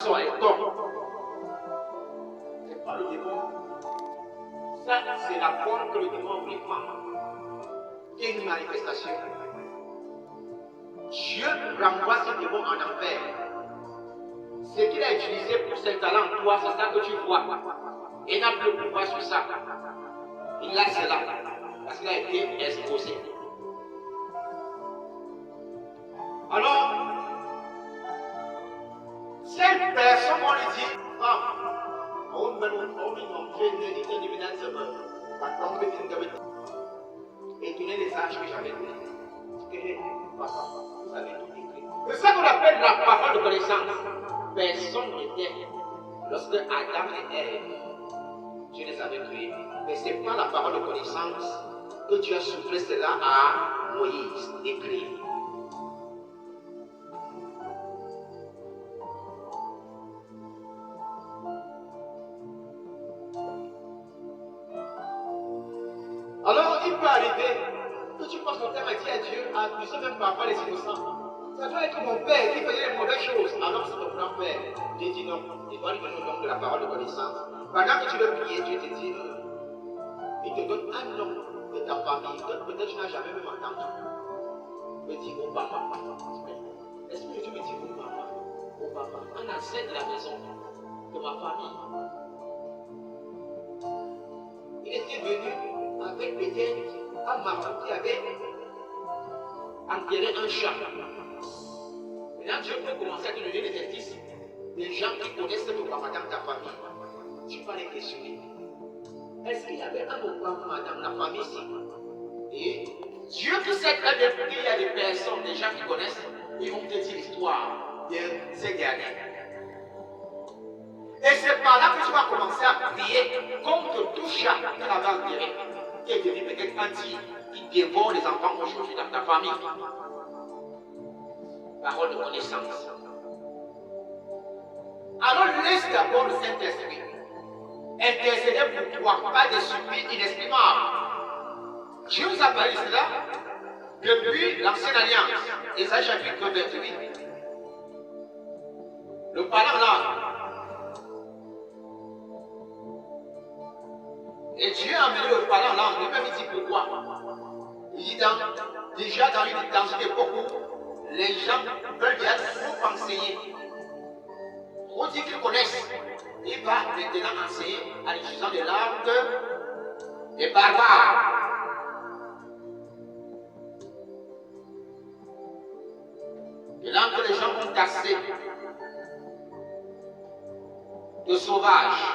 est comme. C'est pas le démon. Ça, c'est la forme que le démon voulait prendre. Qui est une manifestation. Dieu renvoie ce démon en enfer. Ce qu'il a utilisé pour ses talents, toi, c'est ça que tu vois. Il n'a plus le pouvoir sur ça. Il a cela. Parce qu'il a été exposé. Alors, cette personne, on lui dit, et tenez les âges que j'avais donnés. Vous avez tout écrit. C'est ça qu'on appelle la parole de connaissance. Personne n'était. Lorsque Adam et Ève, Dieu les avait créés. Mais ce n'est pas la parole de connaissance que Dieu a soufflé cela à Moïse d'écrire. Alors, il peut arriver que tu passes ton temps à dire à Dieu, tu sais même parfois les innocents. Ça doit être mon père qui faisait les mauvaises choses. Alors, c'est ton grand-père. Dieu dit non. Il doit lui donner le nom de la parole de connaissance. Pendant que tu veux prier, Dieu te dit, il te donne un nom de ta famille que peut-être tu n'as jamais même entendu. Il me dit, oh papa. Est-ce que Dieu me dit, oh papa? Oh papa. Un ancêtre de la maison, de ma famille. Il était venu avec peut-être un marchand qui avait enterré un chat. Maintenant, Dieu peut commencer à te donner des indices. Des gens qui connaissent Obama dans ta famille. Tu vas les questionner. Est-ce qu'il y avait un Obama dans la famille ici? Et Dieu qui sait très bien qu'il y a des personnes, des gens qui connaissent, ils vont te dire l'histoire de ces derniers. Et c'est par là que tu vas commencer à prier contre tout chat que tu avais enterré, qui est devenu peut-être un tigre, qui dévore les enfants aujourd'hui dans ta famille. Parole de connaissance. Alors laisse d'abord le Saint-Esprit intercéder pour toi, pas des supplices inexprimables. Dieu nous a parlé de cela depuis l'ancienne alliance, Ésaïe chapitre 28. Le parlant là. Et Dieu a amené le parlant là, lui-même il dit pourquoi. Il dit déjà dans une époque où les gens veulent bien trop enseigner. Trop dire qu'ils connaissent. Il va maintenant enseigner en utilisant des langues des barbares. Des langues que les gens vont tasser. De sauvages.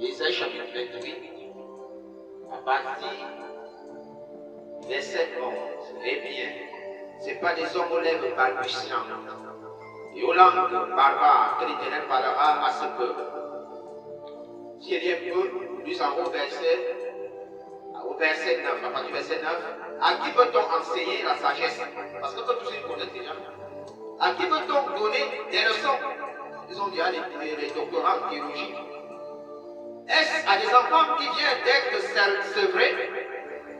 Ésaïe chapitre 28. À partir du verset 11, eh bien, ce n'est pas des hommes aux lèvres balbutiants et aux langues barbares que l'Éternel parlera à ce peuple. Si il y a un peu, nous avons au verset 9, à partir du verset 9, à qui peut-on enseigner la sagesse? Parce que tous ils connaissent déjà. À qui peut-on donner des leçons? Ils ont déjà les doctorats en théologie. Est-ce à des enfants qui viennent d'être sevrés,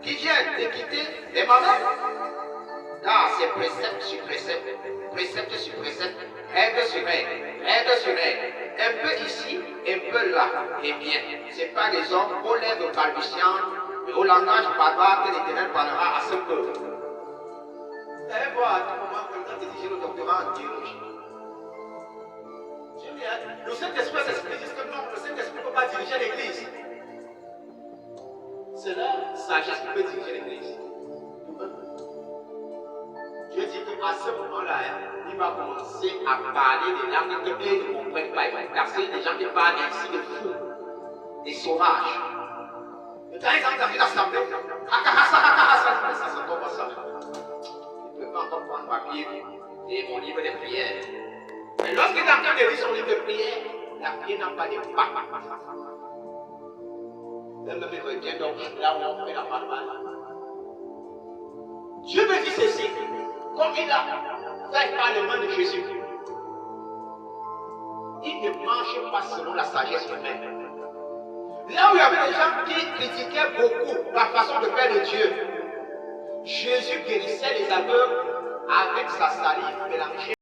qui viennent de quitter les mamans? Là, c'est précepte sur précepte, précepte sur précepte, règle sur règle, règle sur règle, un peu ici, un peu là. Eh bien, ce n'est pas des hommes aux lèvres balbutiantes et au langage barbare que l'Éternel parlera à ce peuple. Vous allez voir à tout moment quelqu'un qui dit j'ai le doctorat en théologie. Le Saint-Esprit s'explique que non, le Saint-Esprit ne peut pas diriger l'Église. C'est la sagesse qui peut diriger l'Église. Dieu dit qu'à ce moment-là, il va commencer à parler des langues qu'eux ne comprennent pas. Il va casser des gens qui parlent ainsi de fous, des sauvages. Et quand ils entrent dans l'assemblée, ça se tombe ça. Ils ne peuvent pas encore prendre ma Bible et mon livre de prière. Mais lorsqu'il est en train de lire son livre de prière, la prière n'a pas de pas. Elle me retient donc là où on fait la barbare. Dieu me dit ceci, comme il a fait par les mains de Jésus. Il ne marche pas selon la sagesse humaine. Là où il y avait des gens qui critiquaient beaucoup la façon de faire de Dieu, Jésus guérissait les aveugles avec sa salive mélangée